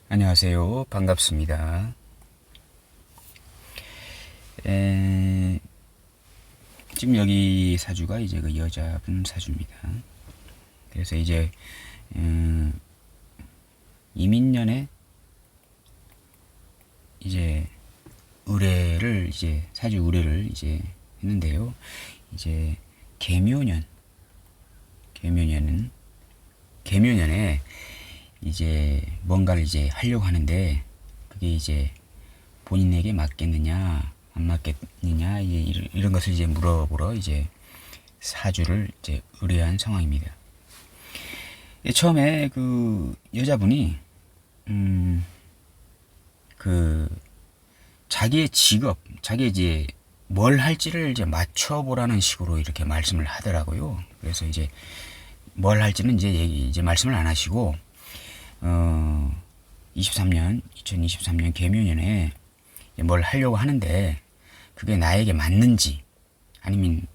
안녕하세요. 반갑습니다. 지금 여기 사주가 이제 그 여자분 사주입니다. 그래서 이제 이민년에 이제 의뢰를 이제 사주 의뢰를 이제 했는데요. 이제 개묘년에 이제 뭔가를 이제 하려고 하는데 그게 이제 본인에게 맞겠느냐 안 맞겠느냐 이제 이런 것을 이제 물어보러 이제 사주를 이제 의뢰한 상황입니다. 처음에 그 여자분이 그 자기의 직업, 자기 이제 뭘 할지를 이제 맞춰보라는 식으로 이렇게 말씀을 하더라고요. 그래서 이제 뭘 할지는 이제 말씀을 안 하시고 2023년 개묘년에 뭘 하려고 하는데 그게 나에게 맞는지 아니면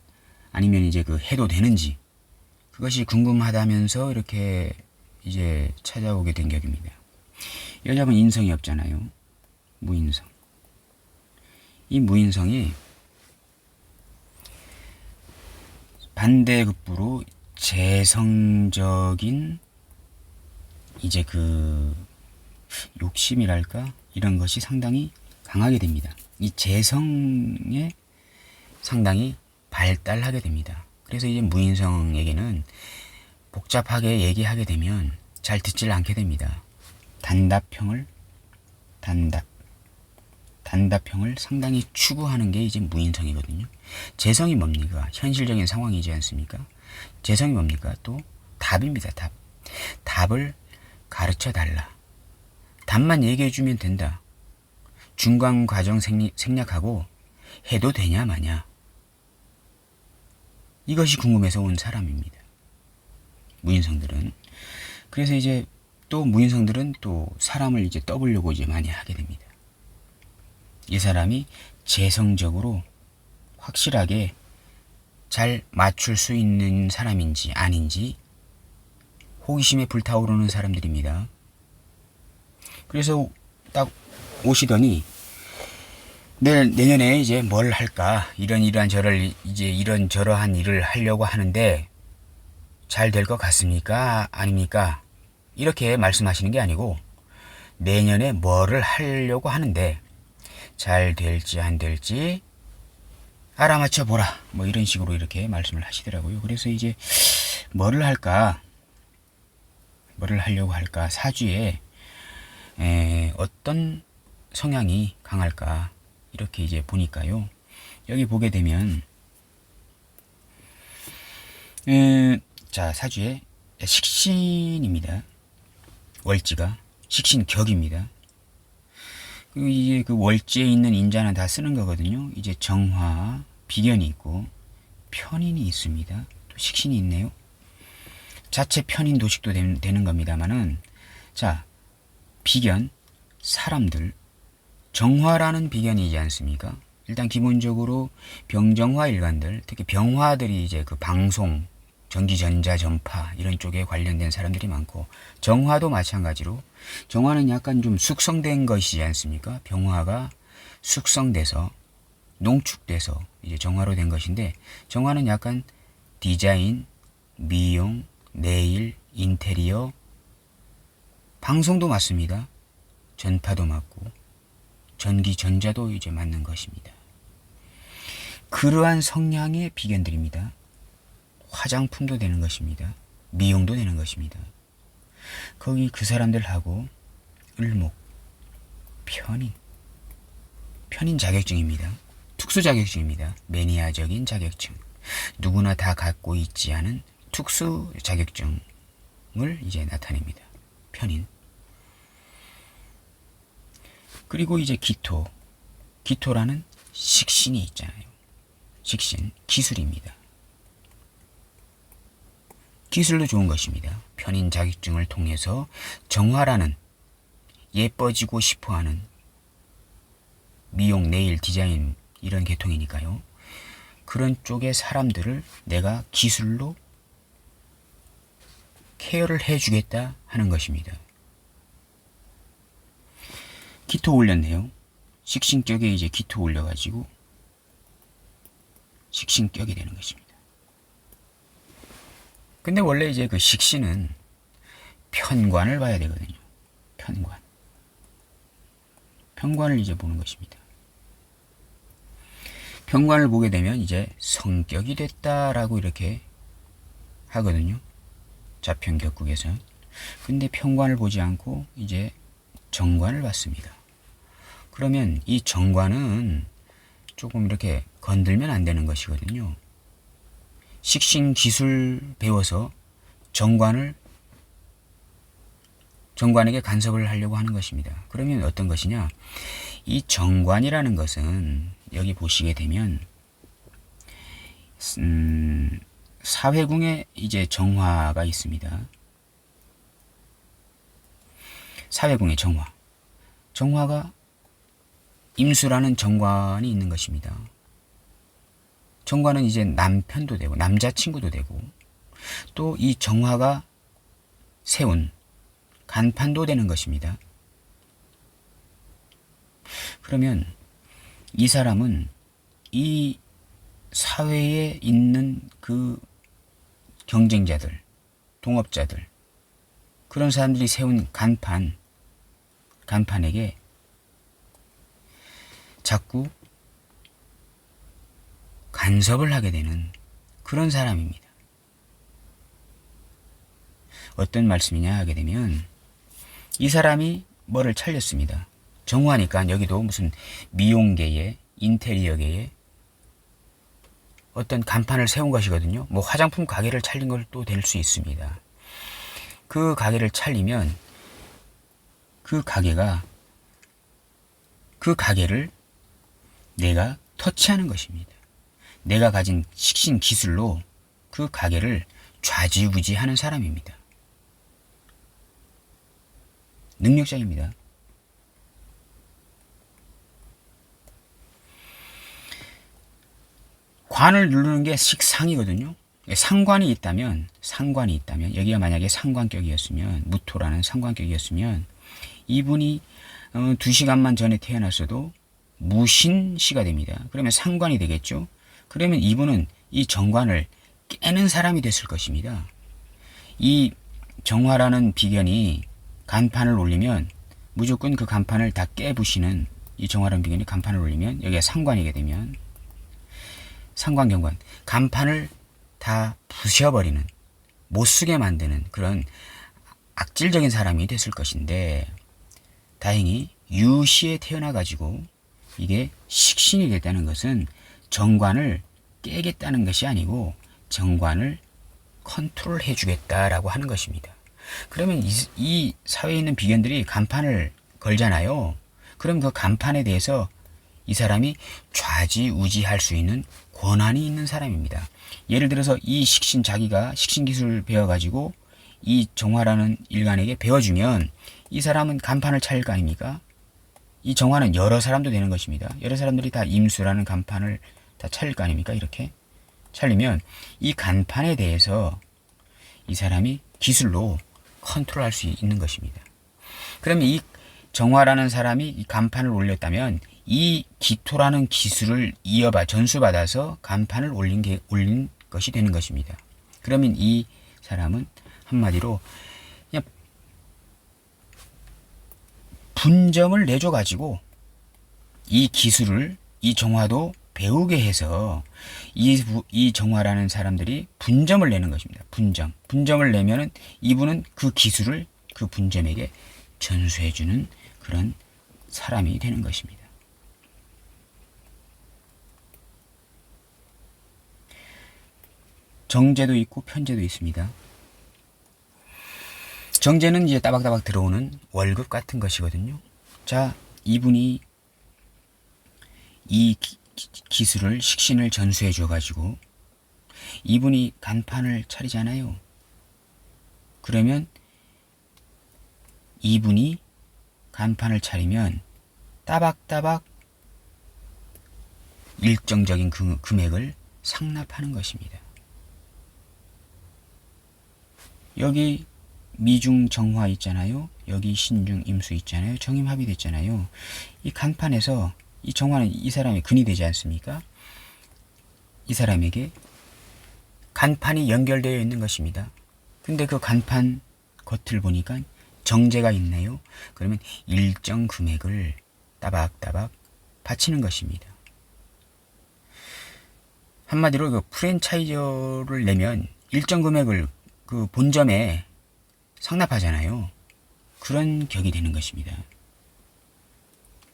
이제 그 해도 되는지 그것이 궁금하다면서 이렇게 이제 찾아오게 된 격입니다. 여자분 인성이 없잖아요. 무인성. 이 무인성이 반대급부로 재성적인 이제 그 욕심이랄까 이런 것이 상당히 강하게 됩니다. 이 재성에 상당히 발달하게 됩니다. 그래서 이제 무인성에게는 복잡하게 얘기하게 되면 잘 듣질 않게 됩니다. 단답형을 상당히 추구하는 게 이제 무인성이거든요. 재성이 뭡니까? 현실적인 상황이지 않습니까? 재성이 뭡니까? 또 답입니다. 답을 가르쳐 달라. 답만 얘기해 주면 된다. 중간 과정 생략하고 해도 되냐 마냐. 이것이 궁금해서 온 사람입니다. 무인성들은. 그래서 이제 또 무인성들은 또 사람을 이제 떠보려고 이제 많이 하게 됩니다. 이 사람이 재성적으로 확실하게 잘 맞출 수 있는 사람인지 아닌지 호기심에 불타오르는 사람들입니다. 그래서 딱 오시더니 내년에 이제 뭘 할까 이런저런 일을 하려고 하는데 잘 될 것 같습니까? 아닙니까? 이렇게 말씀하시는 게 아니고 내년에 뭐를 하려고 하는데 잘 될지 안 될지 알아맞혀 보라. 뭐 이런 식으로 이렇게 말씀을 하시더라고요. 그래서 이제 뭐를 하려고 할까? 사주에 어떤 성향이 강할까? 이렇게 이제 보니까요. 여기 보게 되면 자, 사주에 식신입니다. 월지가 식신격입니다. 이게 그 월지에 있는 인자는 다 쓰는 거거든요. 이제 정화, 비견이 있고 편인이 있습니다. 또 식신이 있네요. 자체 편인 도식도 되는 겁니다만은 자, 비견, 사람들, 정화라는 비견이지 않습니까? 일단 기본적으로 병정화 일관들, 특히 병화들이 이제 그 방송, 전기, 전자, 전파 이런 쪽에 관련된 사람들이 많고 정화도 마찬가지로 정화는 약간 좀 숙성된 것이지 않습니까? 병화가 숙성돼서 농축돼서 이제 정화로 된 것인데 정화는 약간 디자인, 미용, 네일, 인테리어, 방송도 맞습니다. 전파도 맞고 전기, 전자도 이제 맞는 것입니다. 그러한 성향의 비견들입니다. 화장품도 되는 것입니다. 미용도 되는 것입니다. 거기 그 사람들하고 을목, 편인 자격증입니다. 특수 자격증입니다. 매니아적인 자격증. 누구나 다 갖고 있지 않은 특수 자격증을 이제 나타냅니다. 편인. 그리고 이제 기토라는 식신이 있잖아요. 식신, 기술입니다. 기술도 좋은 것입니다. 편인 자격증을 통해서 정화라는 예뻐지고 싶어하는 미용, 네일, 디자인 이런 계통이니까요. 그런 쪽의 사람들을 내가 기술로 케어를 해주겠다 하는 것입니다. 기토 올렸네요. 식신격에 이제 기토 올려가지고 식신격이 되는 것입니다. 근데 원래 이제 그 식신은 편관을 봐야 되거든요. 편관을 이제 보는 것입니다. 편관을 보게 되면 이제 성격이 됐다라고 이렇게 하거든요. 자편격국에서. 근데 편관을 보지 않고 이제 정관을 봤습니다. 그러면 이 정관은 조금 이렇게 건들면 안 되는 것이거든요. 식신 기술 배워서 정관에게 간섭을 하려고 하는 것입니다. 그러면 어떤 것이냐? 이 정관이라는 것은 여기 보시게 되면 사회궁에 이제 정화가 있습니다. 사회궁의 정화가 임수라는 정관이 있는 것입니다. 정관은 이제 남편도 되고 남자친구도 되고 또 이 정화가 세운 간판도 되는 것입니다. 그러면 이 사람은 이 사회에 있는 그 경쟁자들, 동업자들, 그런 사람들이 세운 간판에게 자꾸 간섭을 하게 되는 그런 사람입니다. 어떤 말씀이냐 하게 되면 이 사람이 뭐를 차렸습니다. 정화니까 여기도 무슨 미용계에 인테리어계에 어떤 간판을 세운 것이거든요. 뭐 화장품 가게를 차린 것도 될 수 있습니다. 그 가게를 차리면 그 가게를 내가 터치하는 것입니다. 내가 가진 식신 기술로 그 가게를 좌지우지하는 사람입니다. 능력자입니다. 관을 누르는 게 식상이거든요. 상관이 있다면 여기가 만약에 상관격이었으면 무토라는 상관격이었으면 이분이 2시간만 전에 태어났어도 무신시가 됩니다. 그러면 상관이 되겠죠. 그러면 이분은 이 정관을 깨는 사람이 됐을 것입니다. 이 정화라는 비견이 간판을 올리면 무조건 그 간판을 다 깨부시는 이 정화라는 비견이 간판을 올리면 여기가 상관이게 되면 상관경관 간판을 다 부셔버리는 못쓰게 만드는 그런 악질적인 사람이 됐을 것인데 다행히 유시에 태어나가지고 이게 식신이 됐다는 것은 정관을 깨겠다는 것이 아니고 정관을 컨트롤 해주겠다라고 하는 것입니다. 그러면 이 사회에 있는 비견들이 간판을 걸잖아요. 그럼 그 간판에 대해서 이 사람이 좌지우지할 수 있는 권한이 있는 사람입니다. 예를 들어서 이 식신 자기가 식신 기술을 배워가지고 이 정화라는 일간에게 배워주면 이 사람은 간판을 차릴 거 아닙니까? 이 정화는 여러 사람도 되는 것입니다. 여러 사람들이 다 임수라는 간판을 다 차릴 거 아닙니까? 이렇게 차리면 이 간판에 대해서 이 사람이 기술로 컨트롤할 수 있는 것입니다. 그러면 이 정화라는 사람이 이 간판을 올렸다면 이 기토라는 기술을 전수받아서 간판을 올린 것이 되는 것입니다. 그러면 이 사람은 한마디로 그냥 분점을 내줘가지고 이 기술을 이 정화도 배우게 해서 이 정화라는 사람들이 분점을 내는 것입니다. 분점을 내면은 이분은 그 기술을 그 분점에게 전수해주는 그런 사람이 되는 것입니다. 정제도 있고 편제도 있습니다. 정제는 이제 따박따박 들어오는 월급 같은 것이거든요. 자, 이분이 이 기술을 식신을 전수해 줘가지고 이분이 간판을 차리잖아요. 그러면 이분이 간판을 차리면 따박따박 일정적인 금액을 상납하는 것입니다. 여기 미중 정화 있잖아요. 여기 신중 임수 있잖아요. 정임 합의됐잖아요. 이 간판에서 이 정화는 이 사람의 근이 되지 않습니까? 이 사람에게 간판이 연결되어 있는 것입니다. 근데 그 간판 겉을 보니까 정제가 있네요. 그러면 일정 금액을 따박따박 바치는 것입니다. 한마디로 그 프랜차이저를 내면 일정 금액을 그 본점에 상납하잖아요. 그런 격이 되는 것입니다.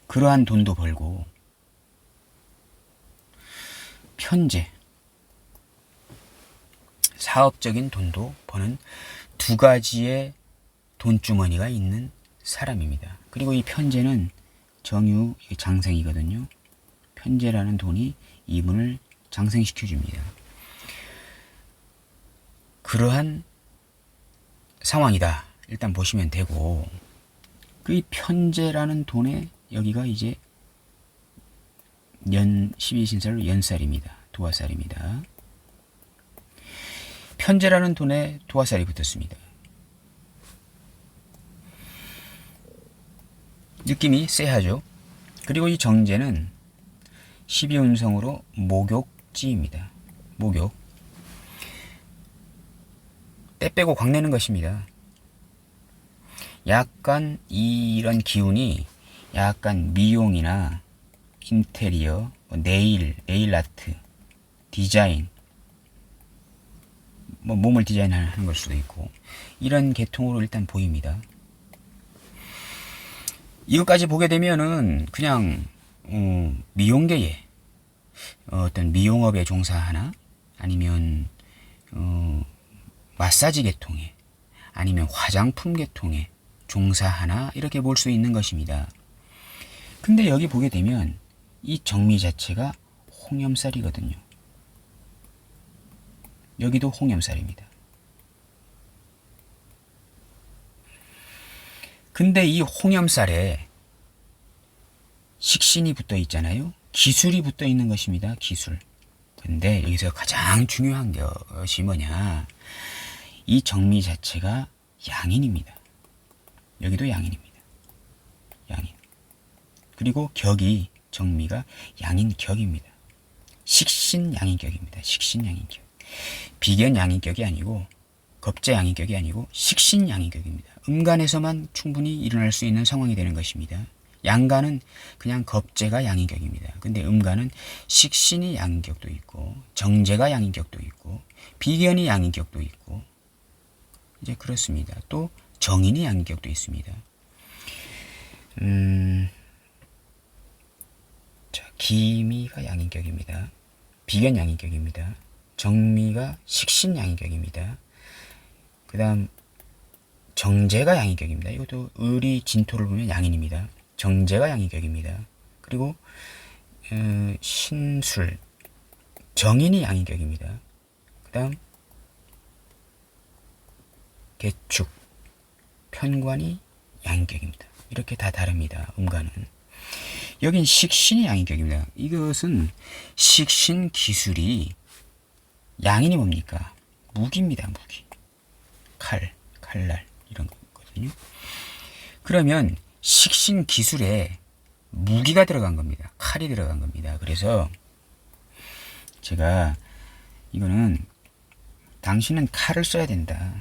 그러한 돈도 벌고, 편제, 사업적인 돈도 버는 두 가지의 돈주머니가 있는 사람입니다. 그리고 이 편제는 정유 장생이거든요. 편제라는 돈이 이분을 장생시켜줍니다. 그러한 상황이다. 일단 보시면 되고, 그 편제라는 돈에 여기가 이제 12신살로 연살입니다. 도화살입니다. 편제라는 돈에 도화살이 붙었습니다. 느낌이 쎄하죠. 그리고 이 정제는 12운성으로 목욕지입니다. 목욕. 때 빼고 광내는 것입니다. 약간 이런 기운이 약간 미용이나 인테리어, 네일 아트, 디자인, 몸을 디자인하는 걸 수도 있고, 이런 계통으로 일단 보입니다. 이것까지 보게 되면은 그냥 미용계에 어떤 미용업에 종사하나, 아니면 마사지 계통에, 아니면 화장품 계통에 종사하나, 이렇게 볼 수 있는 것입니다. 근데 여기 보게 되면 이 정미 자체가 홍염살이거든요. 여기도 홍염살입니다. 근데 이 홍염살에 식신이 붙어 있잖아요. 기술이 붙어 있는 것입니다. 기술. 근데 여기서 가장 중요한 것이 뭐냐, 이 정미 자체가 양인입니다. 여기도 양인입니다. 양인. 그리고 격이, 정미가 양인격입니다. 식신 양인격입니다. 식신 양인격. 비견 양인격이 아니고, 겁재 양인격이 아니고 식신 양인격입니다. 음간에서만 충분히 일어날 수 있는 상황이 되는 것입니다. 양간은 그냥 겁재가 양인격입니다. 근데 음간은 식신이 양인격도 있고, 정제가 양인격도 있고, 비견이 양인격도 있고, 이제 그렇습니다. 또 정인이 양인격도 있습니다. 자, 기미가 양인격입니다. 비견 양인격입니다. 정미가 식신 양인격입니다. 그 다음 정제가 양인격입니다. 이것도 을이 진토를 보면 양인입니다. 정제가 양인격입니다. 그리고 신술, 정인이 양인격입니다. 그 다음 개축, 편관이 양인격입니다. 이렇게 다 다릅니다. 음간은. 여긴 식신이 양인격입니다. 이것은 식신 기술이, 양인이 뭡니까? 무기입니다. 무기. 칼날 이런 거거든요. 그러면 식신 기술에 무기가 들어간 겁니다. 칼이 들어간 겁니다. 그래서 제가 이거는 당신은 칼을 써야 된다.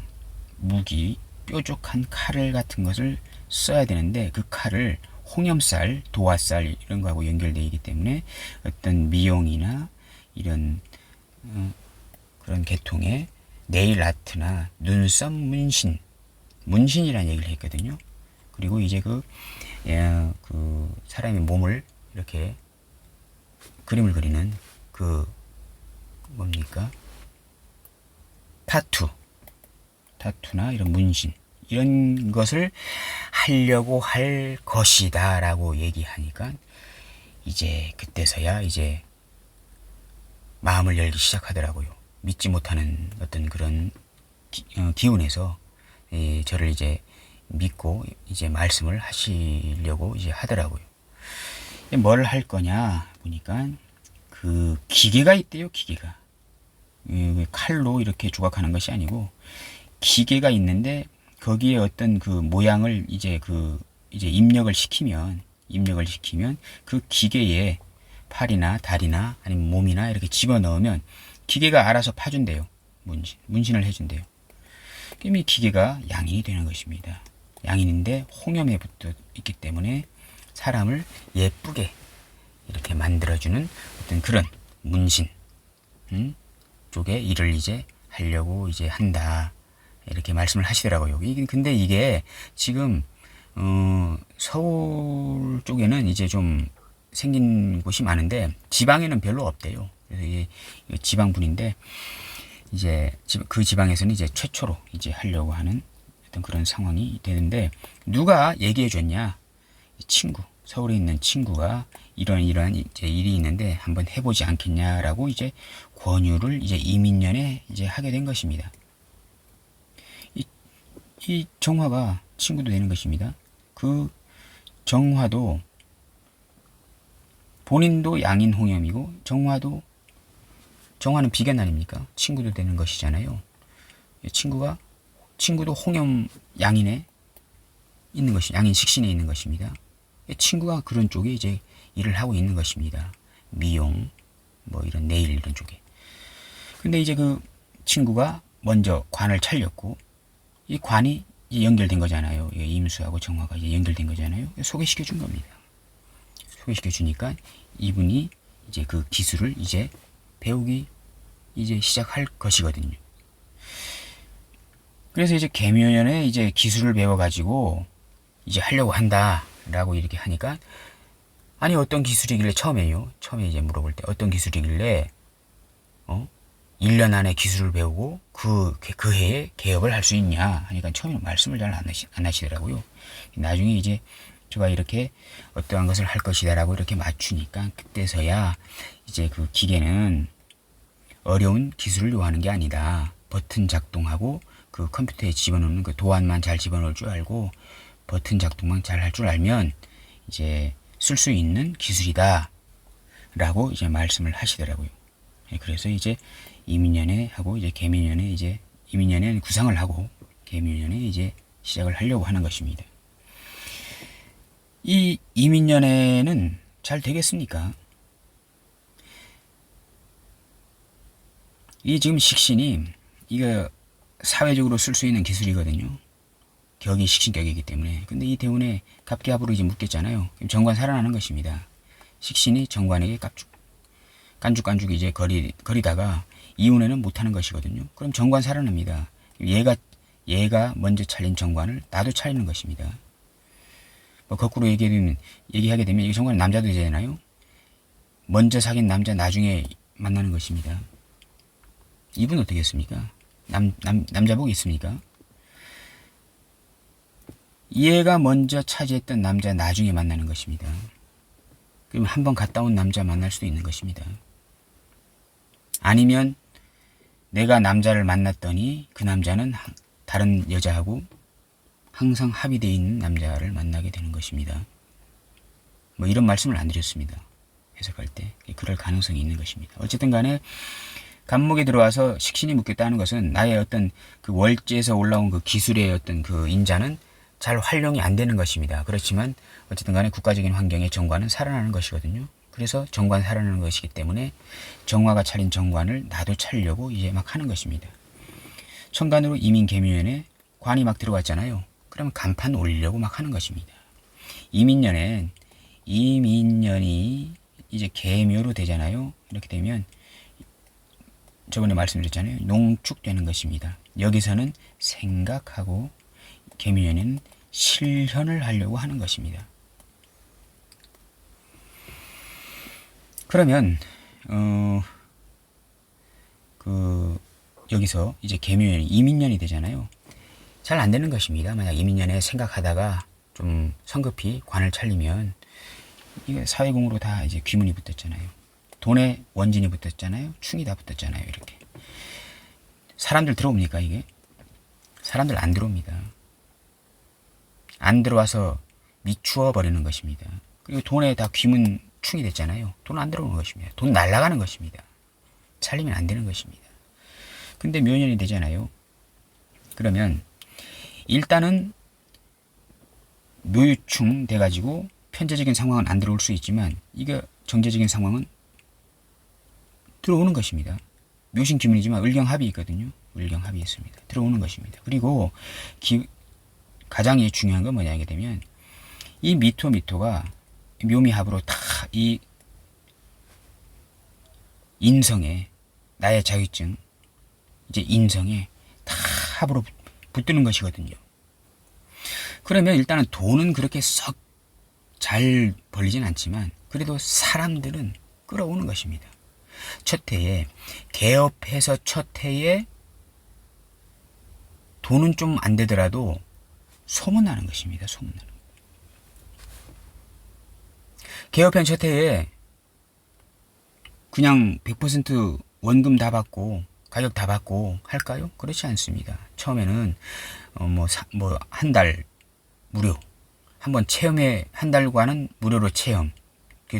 무기, 뾰족한 칼을 같은 것을 써야 되는데, 그 칼을 홍염살, 도화살 이런 거하고 연결되어 있기 때문에 어떤 미용이나 이런 그런 계통의 네일 아트나 눈썹 문신, 문신이라는 얘기를 했거든요. 그리고 이제 그 사람의 몸을 이렇게 그림을 그리는 그 뭡니까? 타투나 이런 문신, 이런 것을 하려고 할 것이다 라고 얘기하니까, 이제 그때서야 이제 마음을 열기 시작하더라고요. 믿지 못하는 어떤 그런 기운에서 저를 이제 믿고 이제 말씀을 하시려고 이제 하더라고요. 뭘 할 거냐 보니까 그 기계가 있대요. 기계가. 칼로 이렇게 조각하는 것이 아니고 기계가 있는데, 거기에 어떤 그 모양을 이제 입력을 시키면 그 기계에 팔이나 다리나 아니면 몸이나 이렇게 집어넣으면 기계가 알아서 파준대요. 문신을 해준대요. 그럼 이 기계가 양인이 되는 것입니다. 양인인데 홍염에 붙어 있기 때문에 사람을 예쁘게 이렇게 만들어주는 어떤 그런 문신 쪽에 일을 이제 하려고 이제 한다. 이렇게 말씀을 하시더라고요. 근데 이게 지금 서울 쪽에는 이제 좀 생긴 곳이 많은데 지방에는 별로 없대요. 그래서 이게 지방분인데 이제 그 지방에서는 이제 최초로 이제 하려고 하는 어떤 그런 상황이 되는데 누가 얘기해 줬냐? 친구, 서울에 있는 친구가 이러한 이제 일이 있는데 한번 해보지 않겠냐라고 이제 권유를 이제 이민년에 이제 하게 된 것입니다. 이 정화가 친구도 되는 것입니다. 그 정화도 본인도 양인 홍염이고 정화는 비견 아닙니까? 친구도 되는 것이잖아요. 친구도 홍염 양인에 있는 것이 양인 식신에 있는 것입니다. 친구가 그런 쪽에 이제 일을 하고 있는 것입니다. 미용, 뭐 이런 네일 이런 쪽에. 근데 이제 그 친구가 먼저 관을 차렸고 이 관이 이제 연결된 거잖아요. 임수하고 정화가 이제 연결된 거잖아요. 소개시켜 준 겁니다. 소개시켜 주니까 이분이 이제 그 기술을 이제 배우기 이제 시작할 것이거든요. 그래서 이제 계묘년에 이제 기술을 배워가지고 이제 하려고 한다라고 이렇게 하니까 아니 어떤 기술이길래 처음에 이제 물어볼 때 어떤 기술이길래 1년 안에 기술을 배우고 그 해에 개업을 할 수 있냐 하니까 처음에 말씀을 잘 안 하시더라고요. 나중에 이제 제가 이렇게 어떠한 것을 할 것이다라고 이렇게 맞추니까 그때서야 이제 그 기계는 어려운 기술을 요하는 게 아니다. 버튼 작동하고 그 컴퓨터에 집어넣는 그 도안만 잘 집어넣을 줄 알고 버튼 작동만 잘 할 줄 알면 이제 쓸 수 있는 기술이다 라고 이제 말씀을 하시더라고요. 그래서 이제 이민년에 하고 이제 계민년에 이제 이민년에 구상을 하고 계민년에 이제 시작을 하려고 하는 것입니다. 이 이민년에는 잘 되겠습니까? 이 지금 식신이 이거 사회적으로 쓸 수 있는 기술이거든요. 격이 식신격이기 때문에. 근데 이 대운에 갑기합으로 이제 묶였잖아요. 정관 살아나는 것입니다. 식신이 정관에게 깐죽깐죽 이제 거리다가 이운에는 못하는 것이거든요. 그럼 정관 살아납니다. 얘가 먼저 차린 정관을 나도 차리는 것입니다. 뭐 거꾸로 얘기하게 되면 이 정관은 남자도 되잖아요. 먼저 사귄 남자 나중에 만나는 것입니다. 이분 어떻게 했습니까? 남자복 있습니까? 얘가 먼저 차지했던 남자 나중에 만나는 것입니다. 그럼 한번 갔다 온 남자 만날 수도 있는 것입니다. 아니면 내가 남자를 만났더니 그 남자는 다른 여자하고 항상 합의되어 있는 남자를 만나게 되는 것입니다. 뭐 이런 말씀을 안 드렸습니다. 해석할 때 그럴 가능성이 있는 것입니다. 어쨌든 간에 간목에 들어와서 식신이 묶였다는 것은 나의 어떤 그 월지에서 올라온 그 기술의 어떤 그 인자는 잘 활용이 안 되는 것입니다. 그렇지만 어쨌든 간에 국가적인 환경에 정관은 살아나는 것이거든요. 그래서 정관 살아나는 것이기 때문에 정화가 차린 정관을 나도 차리려고 이제 막 하는 것입니다. 천간으로 이민계묘년에 관이 막 들어왔잖아요. 그러면 간판 올리려고 막 하는 것입니다. 이민년이 이제 계묘로 되잖아요. 이렇게 되면 저번에 말씀드렸잖아요. 농축되는 것입니다. 여기서는 생각하고 계묘년에는 실현을 하려고 하는 것입니다. 그러면 여기서 이제 계묘년이 이민년이 되잖아요. 잘 안 되는 것입니다. 만약 이민년에 생각하다가 좀 성급히 관을 차리면 이게 사회공으로 다 이제 귀문이 붙었잖아요. 돈에 원진이 붙었잖아요. 충이 다 붙었잖아요. 이렇게 사람들 들어옵니까 이게? 사람들 안 들어옵니다. 안 들어와서 미추어 버리는 것입니다. 그리고 돈에 다 귀문 충이 됐잖아요. 돈 안 들어오는 것입니다. 돈 날아가는 것입니다. 차리면 안 되는 것입니다. 근데 묘년이 되잖아요. 그러면 일단은 묘유충 돼가지고 편제적인 상황은 안 들어올 수 있지만 이게 정제적인 상황은 들어오는 것입니다. 묘신기문이지만 을경합이 있거든요. 을경합이 있습니다. 들어오는 것입니다. 그리고 가장 중요한 건 뭐냐 하게 되면 이 미토가 묘미합으로 다 이 인성에 나의 자유증 이제 인성에 다 합으로 붙드는 것이거든요. 그러면 일단은 돈은 그렇게 썩 잘 벌리진 않지만 그래도 사람들은 끌어오는 것입니다. 첫 해에 개업해서 첫 해에 돈은 좀 안 되더라도 소문나는 것입니다. 소문나는. 개업한 첫 해에 그냥 100% 원금 다 받고 가격 다 받고 할까요? 그렇지 않습니다. 처음에는 한 달 무료, 한번 체험에 한 달간은 무료로 체험,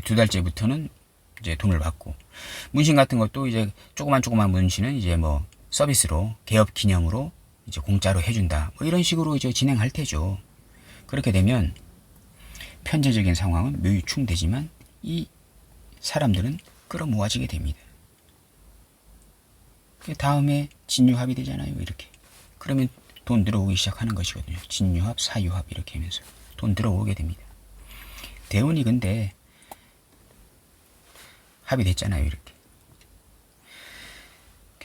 두 달째부터는 이제 돈을 받고 문신 같은 것도 이제 조그만 문신은 이제 뭐 서비스로 개업 기념으로 이제 공짜로 해준다. 뭐 이런 식으로 이제 진행할 테죠. 그렇게 되면 편제적인 상황은 묘유충되지만 이 사람들은 끌어모아지게 됩니다. 다음에 진유합이 되잖아요. 이렇게. 그러면 돈 들어오기 시작하는 것이거든요. 진유합, 사유합 이렇게 하면서 돈 들어오게 됩니다. 대운이 근데 합이 됐잖아요. 이렇게.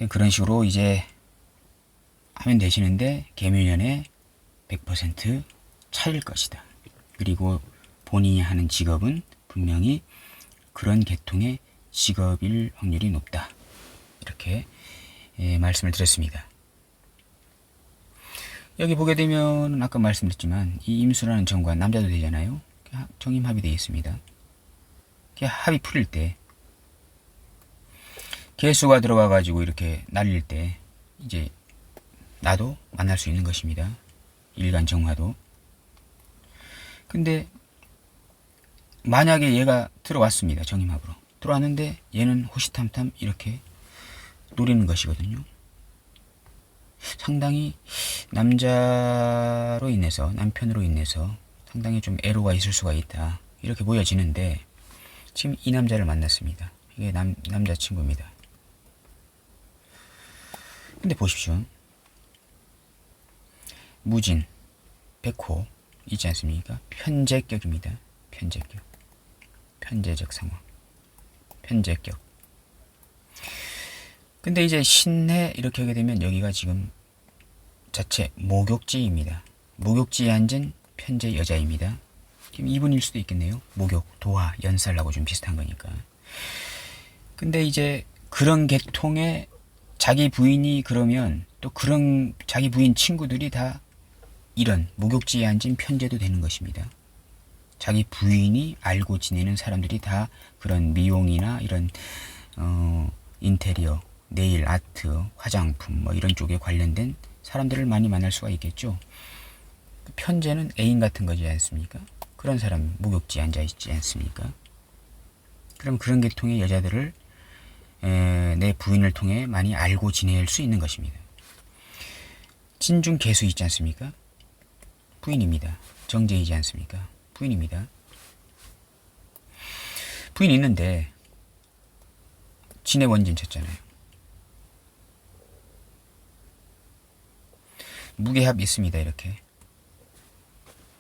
그런 식으로 이제 하면 되시는데 계묘년에 100% 차일 것이다. 그리고 본인이 하는 직업은 분명히 그런 계통의 직업일 확률이 높다. 이렇게 말씀을 드렸습니다. 여기 보게 되면 아까 말씀드렸지만 이 임수라는 정관 남자도 되잖아요. 정임합이 되어 있습니다. 합이 풀릴 때 개수가 들어가 가지고 이렇게 날릴 때 이제 나도 만날 수 있는 것입니다. 일간 정화도. 근데 만약에 얘가 들어왔습니다. 정임합으로. 들어왔는데 얘는 호시탐탐 이렇게 노리는 것이거든요. 상당히 남자로 인해서 남편으로 인해서 상당히 좀 애로가 있을 수가 있다. 이렇게 보여지는데 지금 이 남자를 만났습니다. 이게 남자친구입니다. 근데 보십시오. 무진, 백호 있지 않습니까? 편제격입니다. 편제격. 편제적 상황. 편제격. 근데 이제 신해 이렇게 하게 되면 여기가 지금 자체 목욕지입니다. 목욕지에 앉은 편제 여자입니다. 지금 이분일 수도 있겠네요. 목욕, 도화, 연살하고 좀 비슷한 거니까. 근데 이제 그런 계통의 자기 부인이 그러면 또 그런 자기 부인 친구들이 다 이런 목욕지에 앉은 편제도 되는 것입니다. 자기 부인이 알고 지내는 사람들이 다 그런 미용이나 이런 인테리어, 네일 아트, 화장품 뭐 이런 쪽에 관련된 사람들을 많이 만날 수가 있겠죠. 편제는 애인 같은 거지 않습니까? 그런 사람 목욕지에 앉아 있지 않습니까? 그럼 그런 계통의 여자들을 내 부인을 통해 많이 알고 지낼 수 있는 것입니다. 진중 개수 있지 않습니까? 부인입니다. 정제이지 않습니까? 부인입니다. 부인이 있는데 진의 원진 쳤잖아요. 무게합이 있습니다. 이렇게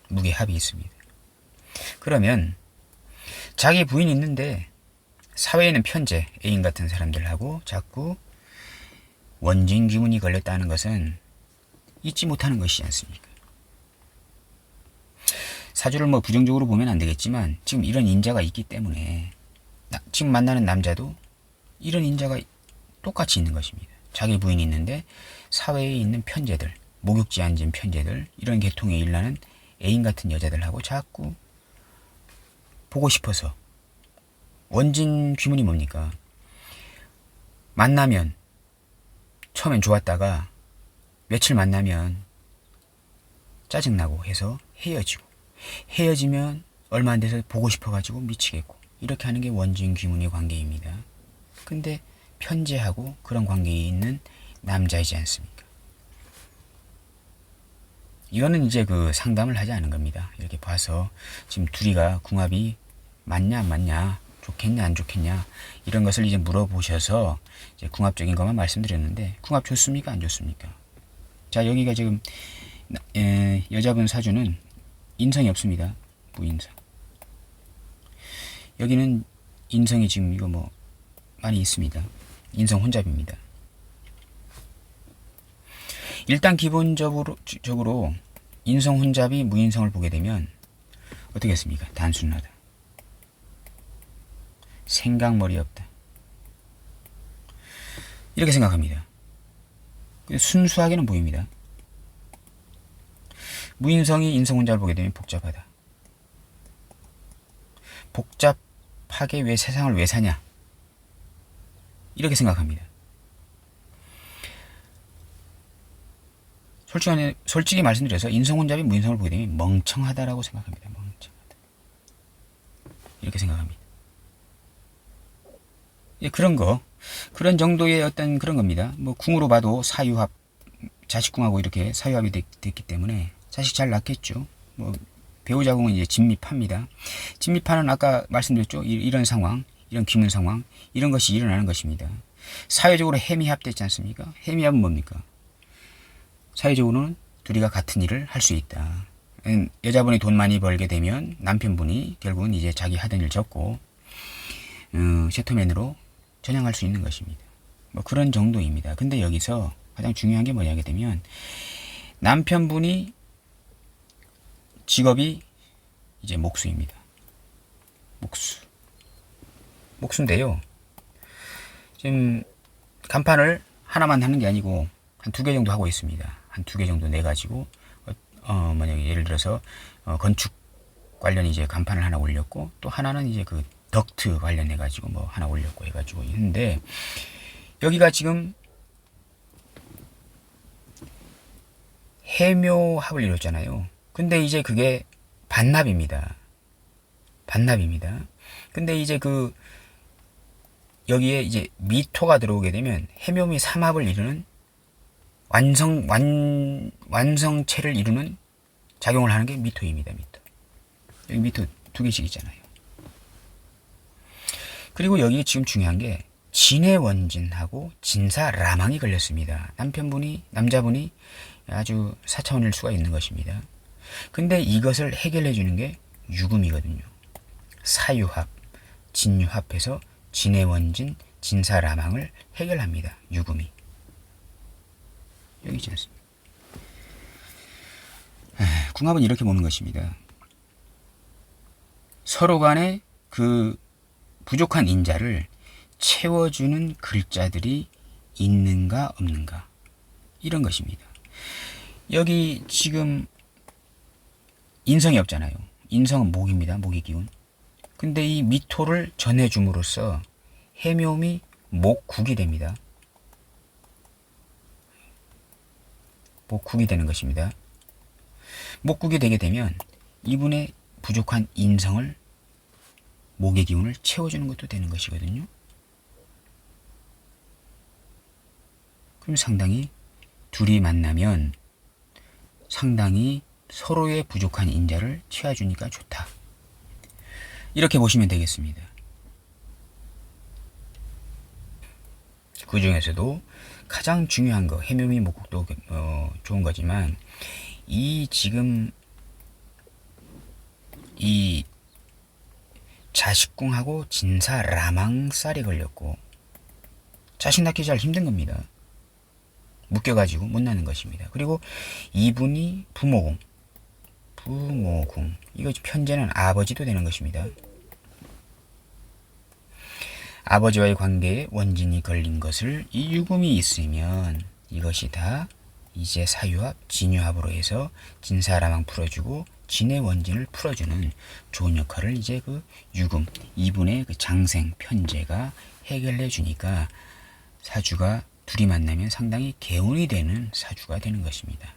무게합이 있습니다. 그러면 자기 부인이 있는데 사회에는 편제, 애인 같은 사람들하고 자꾸 원진 기운이 걸렸다는 것은 잊지 못하는 것이지 않습니까? 사주를 뭐 부정적으로 보면 안 되겠지만 지금 이런 인자가 있기 때문에 지금 만나는 남자도 이런 인자가 똑같이 있는 것입니다. 자기 부인이 있는데 사회에 있는 편제들, 목욕지에 앉은 편제들, 이런 계통에 일하는 애인 같은 여자들하고 자꾸 보고 싶어서. 원진 귀문이 뭡니까? 만나면 처음엔 좋았다가 며칠 만나면 짜증나고 해서 헤어지고, 헤어지면 얼마 안 돼서 보고 싶어가지고 미치겠고, 이렇게 하는 게 원진 귀문의 관계입니다. 근데 편제하고 그런 관계에 있는 남자이지 않습니까? 이거는 이제 그 상담을 하지 않은 겁니다. 이렇게 봐서 지금 둘이가 궁합이 맞냐 안 맞냐, 좋겠냐 안 좋겠냐, 이런 것을 이제 물어보셔서 이제 궁합적인 것만 말씀드렸는데, 궁합 좋습니까 안 좋습니까? 자, 여기가 지금 여자분 사주는 인성이 없습니다. 무인성. 여기는 인성이 지금 이거 뭐 많이 있습니다. 인성 혼잡입니다. 일단 기본적으로 인성 혼잡이 무인성을 보게 되면 어떻게 했습니까? 단순하다. 생각머리 없다. 이렇게 생각합니다. 순수하게는 보입니다. 무인성이 인성 혼잡을 보게 되면 복잡하다. 복잡하게 왜 세상을 왜 사냐? 이렇게 생각합니다. 솔직히 말씀드려서 인성 혼잡이 무인성을 보게 되면 멍청하다라고 생각합니다. 멍청하다. 이렇게 생각합니다. 예, 그런 정도의 어떤 그런 겁니다. 뭐 궁으로 봐도 사유합, 자식궁하고 이렇게 사유합이 됐기 때문에 자식 잘 낳겠죠. 뭐 배우자궁은 이제 진미파입니다. 진미파는 아까 말씀드렸죠. 이런 상황, 이런 귀문 상황, 이런 것이 일어나는 것입니다. 사회적으로 해미합 됐지 않습니까? 해미합은 뭡니까? 사회적으로는 둘이가 같은 일을 할 수 있다. 여자분이 돈 많이 벌게 되면 남편분이 결국은 이제 자기 하던 일 접고 셔터맨으로 전향할 수 있는 것입니다. 뭐 그런 정도입니다. 근데 여기서 가장 중요한 게 뭐냐 하게 되면 남편분이 직업이 이제 목수입니다. 목수인데요. 지금 간판을 하나만 하는 게 아니고 한 2개 정도 하고 있습니다. 한 2개 정도 내가지고 만약에 예를 들어서 건축 관련 이제 간판을 하나 올렸고, 또 하나는 이제 그 덕트 관련해 가지고 뭐 하나 올렸고 해가지고 있는데, 여기가 지금 해묘합을 이뤘잖아요. 근데 이제 그게 반납입니다. 근데 이제 여기에 이제 미토가 들어오게 되면 해묘미 삼합을 이루는 완성체를 이루는 작용을 하는 게 미토입니다. 여기 미토 2개씩 있잖아요. 그리고 여기 지금 중요한 게 진해원진하고 진사라망이 걸렸습니다. 남자분이 아주 사차원일 수가 있는 것입니다. 근데 이것을 해결해 주는 게 유금이거든요. 사유합, 진유합해서 진해원진, 진사라망을 해결합니다. 유금이. 여기 있지 않습니까? 궁합은 이렇게 보는 것입니다. 서로 간에 그 부족한 인자를 채워주는 글자들이 있는가 없는가, 이런 것입니다. 여기 지금 인성이 없잖아요. 인성은 목입니다. 목의 기운. 근데 이 미토를 전해줌으로써 해묘미 목국이 됩니다. 목국이 되는 것입니다. 목국이 되게 되면 이분의 부족한 인성을, 목의 기운을 채워주는 것도 되는 것이거든요. 그럼 상당히 둘이 만나면 상당히 서로의 부족한 인자를 채워주니까 좋다. 이렇게 보시면 되겠습니다. 그 중에서도 가장 중요한 거, 해묘미 목국도 좋은 거지만, 지금 이 자식궁하고 진사라망살이 걸렸고 자식 낳기 잘 힘든 겁니다. 묶여가지고 못 낳는 것입니다. 그리고 이분이 부모궁, 이거 편제는 아버지도 되는 것입니다. 아버지와의 관계에 원진이 걸린 것을 이 유금이 있으면 이것이 다 이제 사유합, 진유합으로 해서 진사라망 풀어주고 진의 원진을 풀어주는 좋은 역할을 이제 그 유금, 이분의 그 장생, 편제가 해결해 주니까 사주가 둘이 만나면 상당히 개운이 되는 사주가 되는 것입니다.